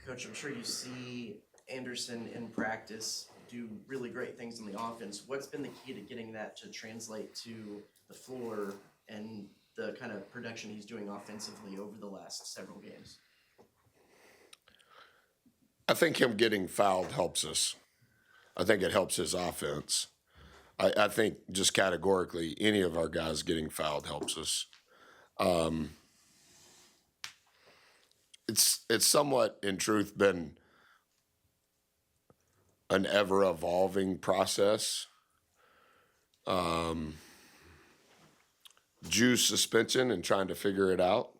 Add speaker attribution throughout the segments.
Speaker 1: Coach, I'm sure you see Anderson in practice do really great things on the offense. What's been the key to getting that to translate to the floor and the kind of production he's doing offensively over the last several games?
Speaker 2: I think him getting fouled helps us. I think it helps his offense. I think just categorically, any of our guys getting fouled helps us. It's somewhat, in truth, been an ever evolving process. Juice suspension and trying to figure it out.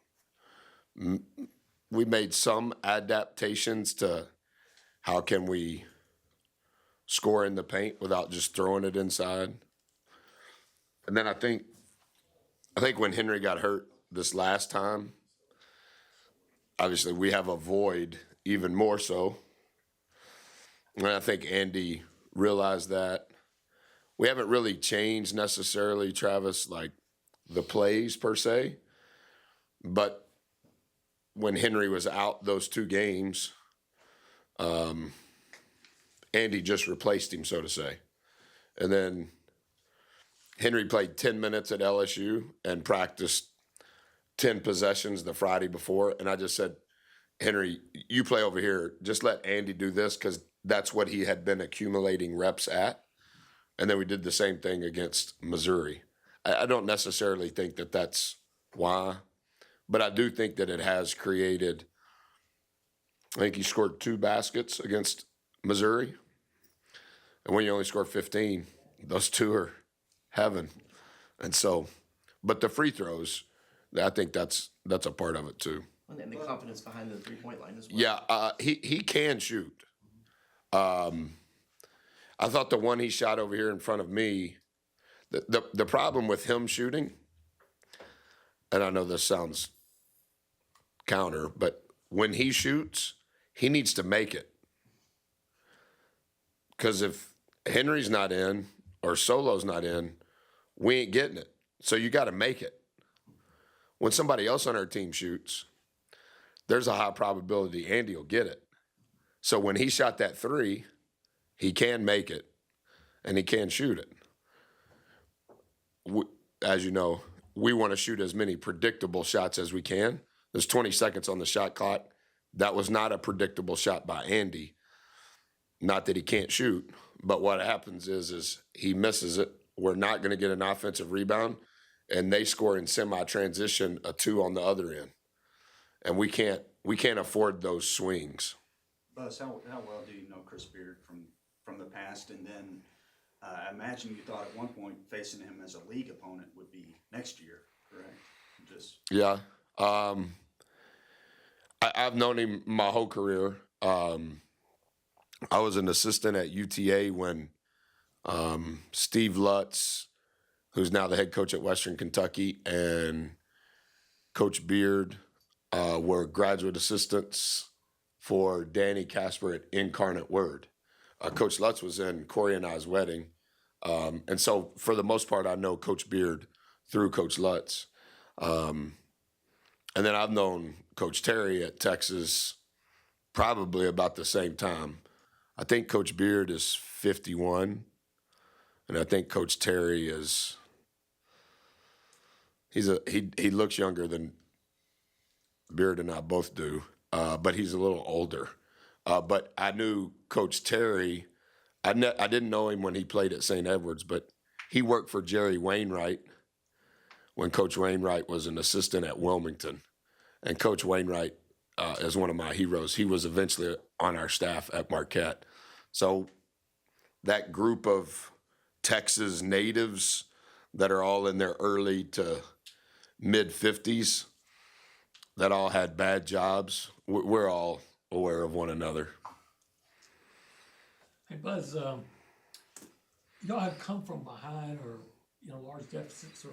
Speaker 2: We made some adaptations to how can we score in the paint without just throwing it inside. And then I think when Henry got hurt this last time, obviously we have a void even more so. And I think Andy realized that. We haven't really changed necessarily, Travis, like the plays per se. But when Henry was out those 2 games, Andy just replaced him, so to say. And then Henry played 10 minutes at LSU and practiced 10 possessions the Friday before. And I just said, Henry, you play over here. Just let Andy do this because that's what he had been accumulating reps at. And then we did the same thing against Missouri. I don't necessarily think that that's why, but I do think that it has created. I think he scored 2 baskets against Missouri. And when you only score 15, those 2 are heaven. And so, but the free throws, I think that's a part of it too.
Speaker 1: And the confidence behind the three-point line as well.
Speaker 2: Yeah, he can shoot. I thought the one he shot over here in front of me, the problem with him shooting, and I know this sounds counter, but when he shoots, he needs to make it. Because if Henry's not in or Solo's not in, we ain't getting it. So you got to make it. When somebody else on our team shoots, there's a high probability Andy will get it. So when he shot that 3, he can make it, and he can shoot it. As you know, we want to shoot as many predictable shots as we can. There's 20 seconds on the shot clock. That was not a predictable shot by Andy. Not that he can't shoot, but what happens is he misses it. We're not going to get an offensive rebound, and they score in semi-transition a 2 on the other end. And we can't afford those swings.
Speaker 3: Buzz, how well do you know Chris Beard from the past? And then I imagine you thought at one point facing him as a league opponent would be next year, correct?
Speaker 2: Yeah. I've known him my whole career. I was an assistant at UTA when Steve Lutz, who's now the head coach at Western Kentucky, and Coach Beard were graduate assistants for Danny Casper at Incarnate Word. Coach Lutz was in Corey and I's wedding. And so for the most part, I know Coach Beard through Coach Lutz. And then I've known Coach Terry at Texas probably about the same time. I think Coach Beard is 51, and I think Coach Terry is he looks younger than Beard and I both do, but he's a little older. But I knew Coach Terry. I didn't know him when he played at St. Edwards, but he worked for Jerry Wainwright when Coach Wainwright was an assistant at Wilmington. And Coach Wainwright is one of my heroes. He was eventually on our staff at Marquette. So that group of Texas natives that are all in their early to mid-50s that all had bad jobs, we're all aware of one another.
Speaker 4: Hey, Buzz, y'all have come from behind or, large deficits or,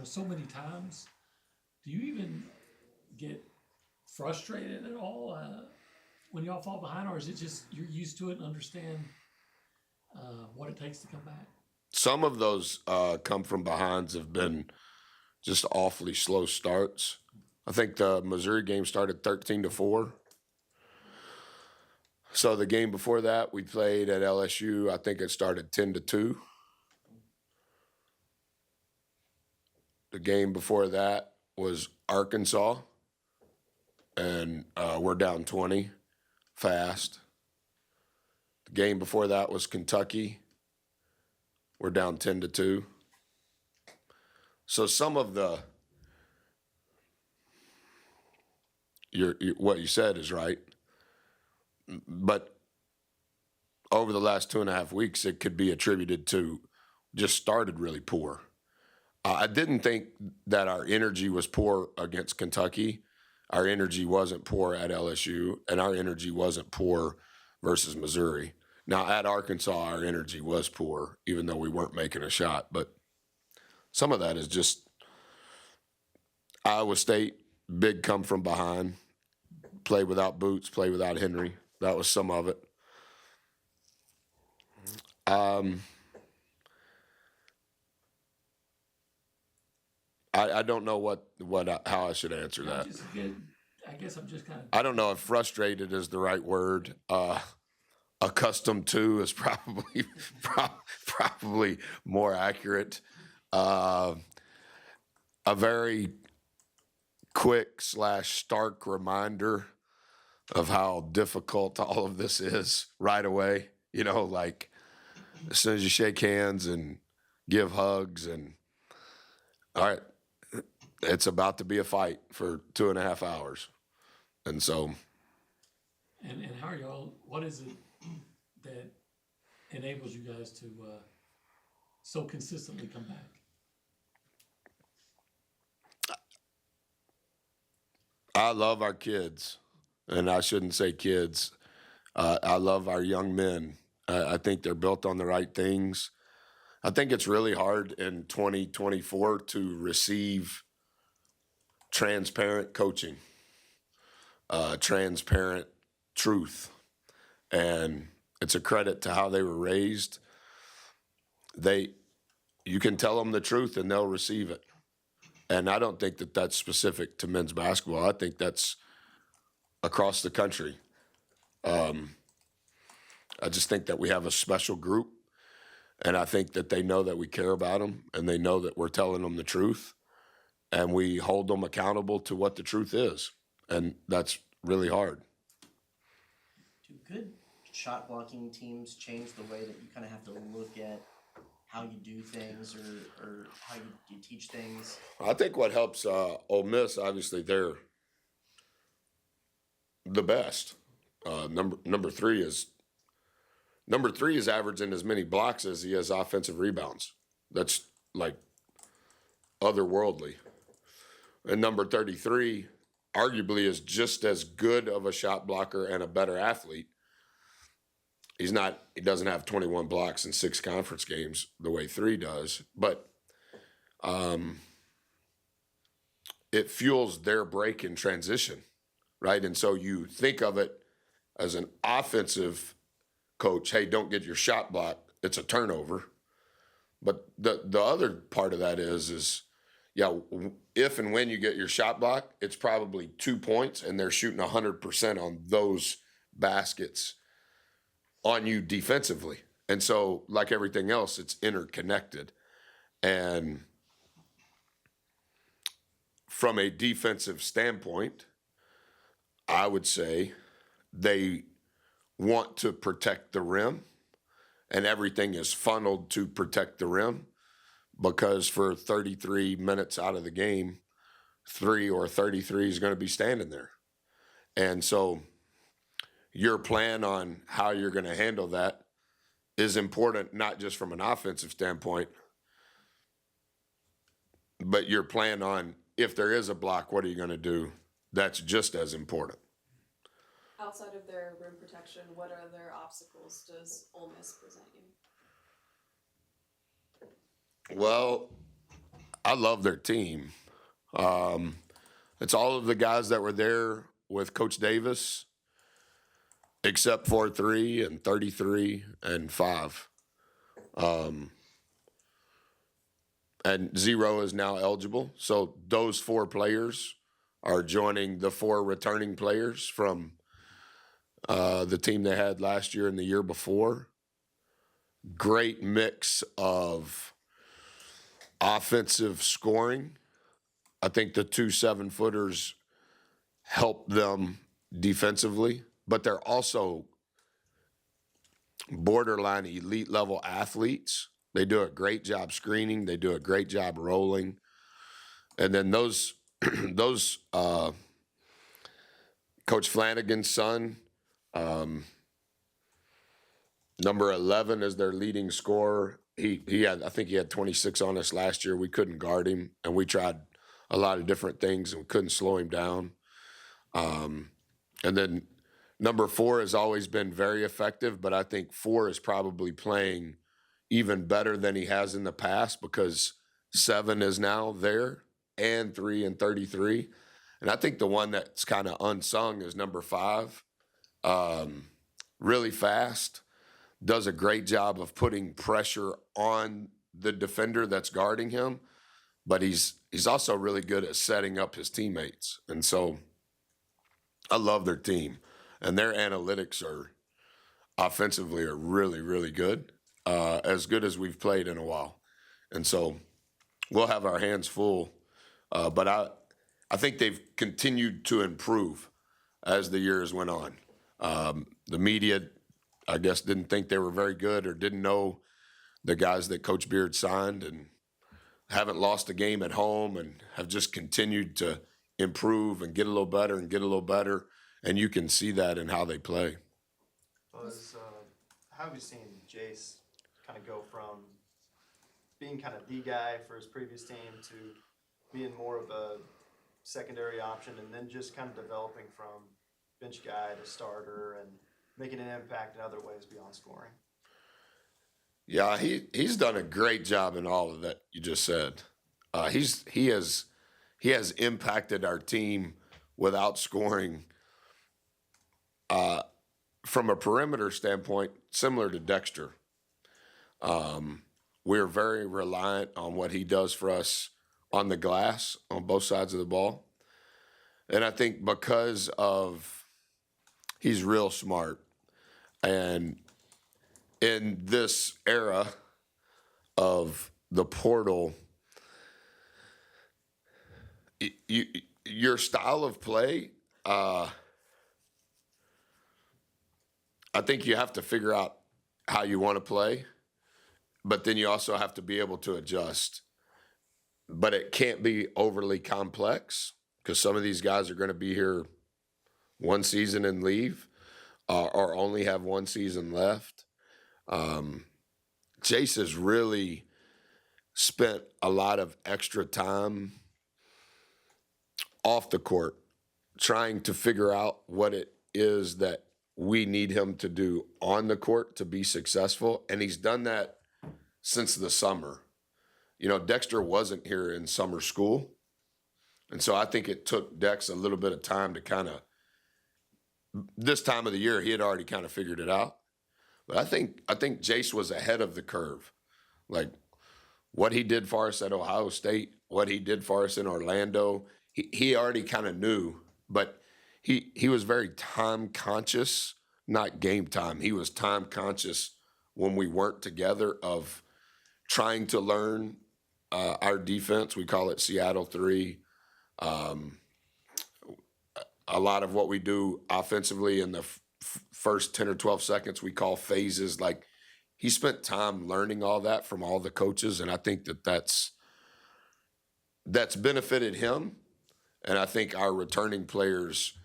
Speaker 4: so many times. Do you even get frustrated at all when y'all fall behind, or is it just you're used to it and understand what it takes to come back?
Speaker 2: Some of those come from behinds have been just awfully slow starts. I think the Missouri game started 13-4, So the game before that, we played at LSU. I think it started 10-2. The game before that was Arkansas, and we're down 20 fast. The game before that was Kentucky. We're down 10-2. So some of what you said is right, but over the last 2.5 weeks, it could be attributed to just started really poor. I didn't think that our energy was poor against Kentucky. Our energy wasn't poor at LSU, and our energy wasn't poor versus Missouri. Now, at Arkansas, our energy was poor, even though we weren't making a shot. But some of that is just Iowa State, big come from behind, play without Boots, play without Henry. That was some of it. I don't know how I should answer that.
Speaker 4: I guess I'm just kind of.
Speaker 2: I don't know if frustrated is the right word. Accustomed to is probably probably more accurate. A very quick / stark reminder of how difficult all of this is right away. You know, like as soon as you shake hands and give hugs and all right, it's about to be a fight for 2.5 hours. And so.
Speaker 4: And how are y'all, what is it that enables you guys to so consistently come back?
Speaker 2: I love our kids, and I shouldn't say kids. I love our young men. I think they're built on the right things. I think it's really hard in 2024 to receive transparent coaching, transparent truth. And it's a credit to how they were raised. You can tell them the truth and they'll receive it. And I don't think that that's specific to men's basketball. I think that's across the country. I just think that we have a special group, and I think that they know that we care about them, and they know that we're telling them the truth, and we hold them accountable to what the truth is, and that's really hard.
Speaker 1: Do good shot blocking teams change the way that you kind of have to look at how you do things or how you teach things?
Speaker 2: I think what helps Ole Miss, obviously, they're the best. Number three is averaging as many blocks as he has offensive rebounds. That's like otherworldly. And number 33 arguably is just as good of a shot blocker and a better athlete. He doesn't have 21 blocks in 6 conference games the way 3 does, but it fuels their break in transition, right? And so you think of it as an offensive coach, hey, don't get your shot blocked, it's a turnover. But the other part of that is if and when you get your shot blocked, it's probably 2 points, and they're shooting 100% on those baskets on you defensively. And so, like everything else, it's interconnected. And from a defensive standpoint, I would say they want to protect the rim, and everything is funneled to protect the rim, because for 33 minutes out of the game, 3 or 33 is going to be standing there. And so your plan on how you're going to handle that is important, not just from an offensive standpoint, but your plan on if there is a block, what are you going to do? That's just as important.
Speaker 5: Outside of their rim protection, what other obstacles does Ole Miss present you?
Speaker 2: Well, I love their team. It's all of the guys that were there with Coach Davis, except for 3 and 33 and 5. And 0 is now eligible. So those 4 players are joining the 4 returning players from the team they had last year and the year before. Great mix of offensive scoring. I think the 2 7-footers help them defensively, but they're also borderline elite level athletes. They do a great job screening. They do a great job rolling. And then those Coach Flanagan's son, number 11 is their leading scorer. I think he had 26 on us last year. We couldn't guard him, and we tried a lot of different things and we couldn't slow him down. And then number 4 has always been very effective, but I think 4 is probably playing even better than he has in the past because 7 is now there and 3 and 33. And I think the one that's kind of unsung is number 5. Really fast, does a great job of putting pressure on the defender that's guarding him, but he's also really good at setting up his teammates. And so I love their team, and their analytics are offensively are really, really good as we've played in a while. And so we'll have our hands full, but I think they've continued to improve as the years went on. The media, I guess, didn't think they were very good or didn't know the guys that Coach Beard signed and haven't lost a game at home and have just continued to improve and get a little better and get a little better. And you can see that in how they play.
Speaker 6: How have you seen Jace kind of go from being kind of the guy for his previous team to being more of a secondary option and then just kind of developing from bench guy to starter and making an impact in other ways beyond scoring?
Speaker 2: Yeah, he's done a great job in all of that you just said. He has impacted our team without scoring. From a perimeter standpoint, similar to Dexter. We're very reliant on what he does for us on the glass on both sides of the ball. And I think because of he's real smart. And in this era of the portal, your style of play, I think you have to figure out how you want to play, but then you also have to be able to adjust. But it can't be overly complex because some of these guys are going to be here one season and leave or only have one season left. Jace has really spent a lot of extra time off the court trying to figure out what it is that we need him to do on the court to be successful. And he's done that since the summer. You know, Dexter wasn't here in summer school. And so I think it took Dex a little bit of time to kind of, this time of the year, he had already kind of figured it out. But I think Jace was ahead of the curve. Like what he did for us at Ohio State, what he did for us in Orlando, he already kind of knew, but he was very time conscious, not game time. He was time conscious when we weren't together of trying to learn our defense. We call it Seattle 3. A lot of what we do offensively in the first 10 or 12 seconds, we call phases. Like he spent time learning all that from all the coaches. And I think that's benefited him. And I think our returning players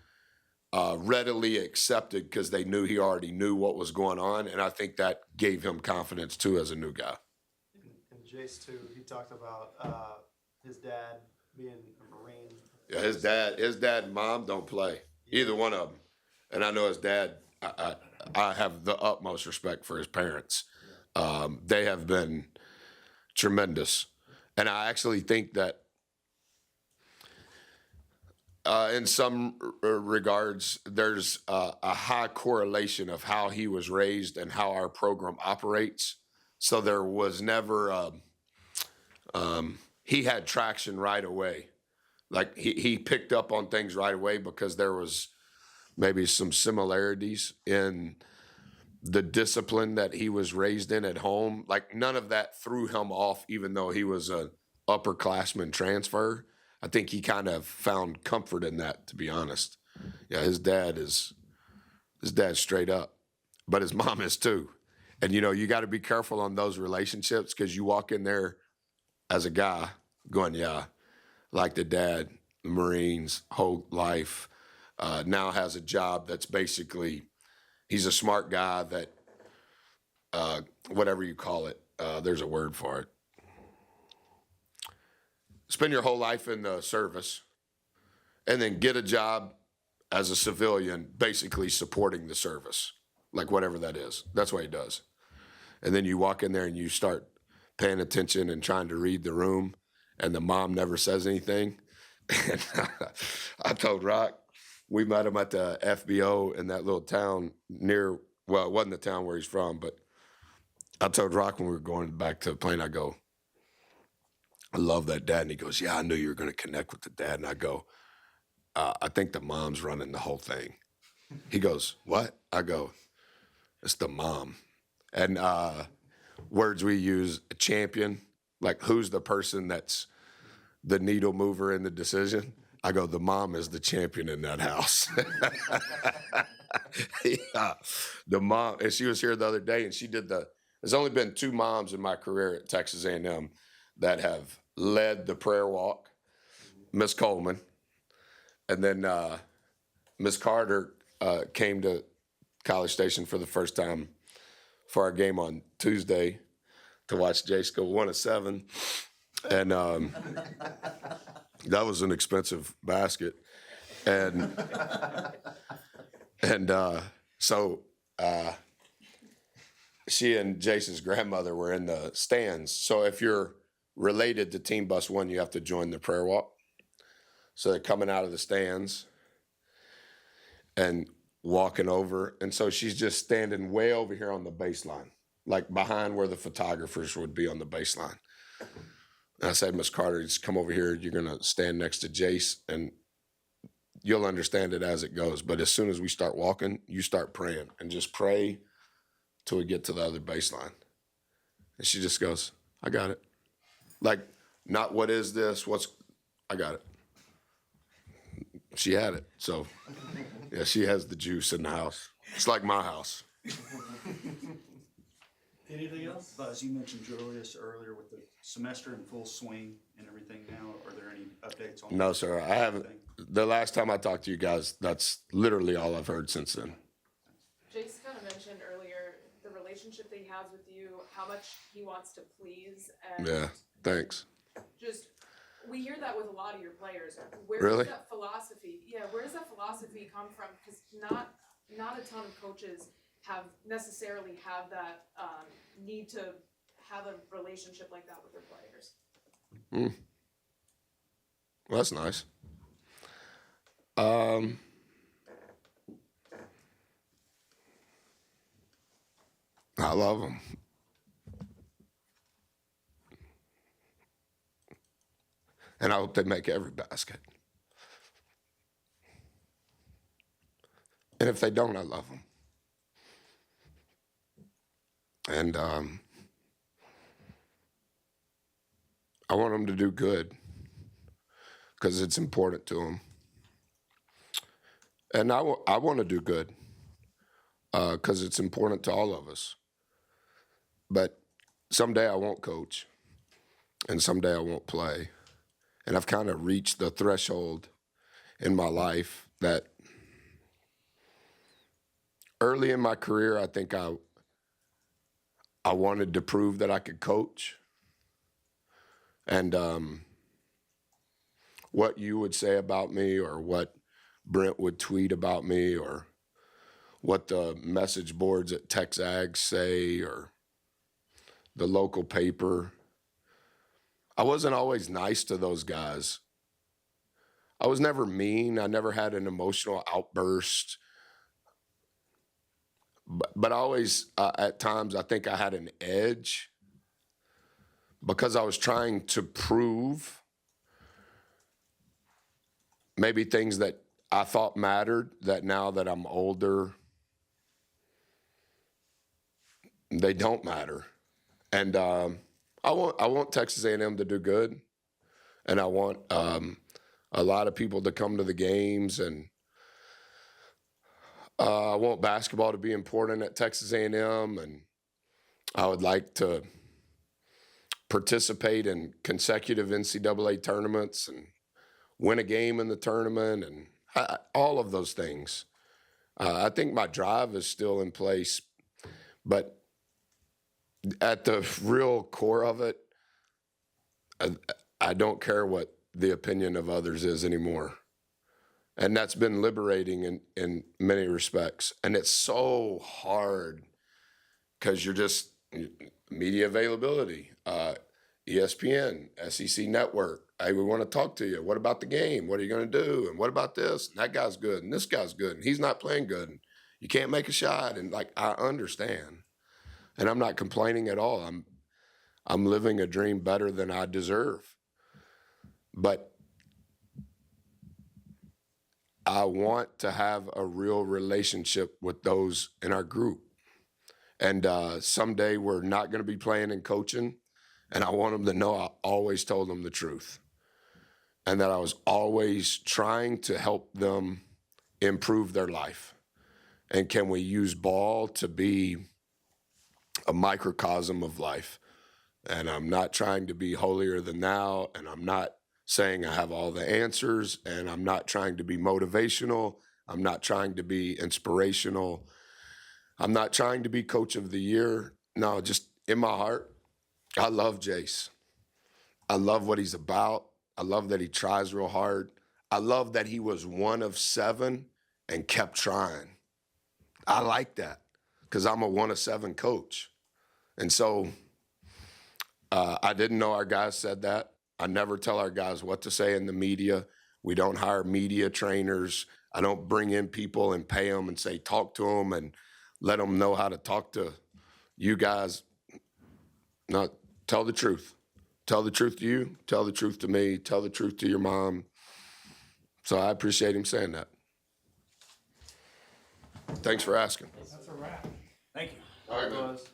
Speaker 2: readily accepted because they knew he already knew what was going on. And I think that gave him confidence too as a new guy.
Speaker 6: And Jace too, he talked about his dad being a Marine.
Speaker 2: Yeah, his dad and mom don't play. Either one of them. And I know his dad, I have the utmost respect for his parents. They have been tremendous. And I actually think that in some regards, there's a high correlation of how he was raised and how our program operates. So there was never, he had traction right away. Like he picked up on things right away because there was maybe some similarities in the discipline that he was raised in at home. Like none of that threw him off, even though he was a upperclassman transfer. I think he kind of found comfort in that, to be honest. Yeah, his dad's straight up, but his mom is too. And you got to be careful on those relationships because you walk in there as a guy going, yeah, like the dad, the Marines, whole life, now has a job that's basically, he's a smart guy that, whatever you call it, there's a word for it. Spend your whole life in the service and then get a job as a civilian, basically supporting the service, like whatever that is. That's what he does. And then you walk in there and you start paying attention and trying to read the room, and the mom never says anything. And I told Rock, we met him at the FBO in that little town near, well, it wasn't the town where he's from, but I told Rock when we were going back to the plane, I go, I love that dad. And he goes, yeah, I knew you were going to connect with the dad. And I go, I think the mom's running the whole thing. He goes, what? I go, it's the mom. And words we use, a champion, like who's the person that's the needle mover in the decision? I go, the mom is the champion in that house. Yeah, the mom, and she was here the other day, and she did there's only been 2 moms in my career at Texas A&M that have led the prayer walk, Miss Coleman, and then Miss Carter came to College Station for the first time for our game on Tuesday to watch Jace go 1-7, and that was an expensive basket, and so she and Jace's grandmother were in the stands. So if you're related to Team Bus 1, you have to join the prayer walk. So they're coming out of the stands and walking over. And so she's just standing way over here on the baseline, like behind where the photographers would be on the baseline. And I said, Miss Carter, just come over here. You're going to stand next to Jace, and you'll understand it as it goes. But as soon as we start walking, you start praying and just pray till we get to the other baseline. And she just goes, I got it. Like, not what is this? I got it. She had it. So, yeah, she has the juice in the house. It's like my house.
Speaker 7: Anything else?
Speaker 3: Buzz, you mentioned Julius earlier with the semester in full swing and everything now. Are there any updates on
Speaker 2: No,
Speaker 3: that?
Speaker 2: sir, I haven't. The last time I talked to you guys, that's literally all I've heard since then.
Speaker 5: Jace kind of mentioned earlier the relationship that he has with you, how much he wants to please, and
Speaker 2: Yeah, thanks.
Speaker 5: just, we hear that with a lot of your players.
Speaker 2: Really?
Speaker 5: Does that philosophy, where does that philosophy come from? Because not a ton of coaches necessarily have that need to have a relationship like that with their players.
Speaker 2: Well, that's nice. I love them. And I hope they make every basket. And if they don't, I love them. And I want them to do good because it's important to them. And I want to do good because it's important to all of us. But someday I won't coach, and someday I won't play. And I've kind of reached the threshold in my life that early in my career, I think I wanted to prove that I could coach. And what you would say about me, or what Brent would tweet about me, or what the message boards at TexAg say, or the local paper. I wasn't always nice to those guys. I was never mean. I never had an emotional outburst. But I always, at times, I think I had an edge because I was trying to prove maybe things that I thought mattered, that now that I'm older, they don't matter. And I want Texas A&M to do good, and I want a lot of people to come to the games, and I want basketball to be important at Texas A&M, and I would like to participate in consecutive NCAA tournaments and win a game in the tournament, and all of those things. I think my drive is still in place, but at the real core of it, I don't care what the opinion of others is anymore. And that's been liberating in many respects. And it's so hard because you're just media availability, ESPN, SEC Network. Hey, we want to talk to you. What about the game? What are you going to do? And what about this? And that guy's good. And this guy's good. And he's not playing good. And you can't make a shot. And like, I understand. And I'm not complaining at all. I'm living a dream better than I deserve. But I want to have a real relationship with those in our group. And someday we're not going to be playing and coaching. And I want them to know I always told them the truth. And that I was always trying to help them improve their life. And can we use ball to be a microcosm of life? And I'm not trying to be holier than thou, and I'm not saying I have all the answers, and I'm not trying to be motivational. I'm not trying to be inspirational. I'm not trying to be coach of the year. No, just in my heart, I love Jace. I love what he's about. I love that he tries real hard. I love that he was one of 7 and kept trying. I like that because I'm a 1 of 7 coach. And so I didn't know our guys said that. I never tell our guys what to say in the media. We don't hire media trainers. I don't bring in people and pay them and say, talk to them and let them know how to talk to you guys. No, tell the truth. Tell the truth to you. Tell the truth to me. Tell the truth to your mom. So I appreciate him saying that. Thanks for asking.
Speaker 4: That's a wrap.
Speaker 3: Thank you.
Speaker 2: All right, man.
Speaker 6: Was-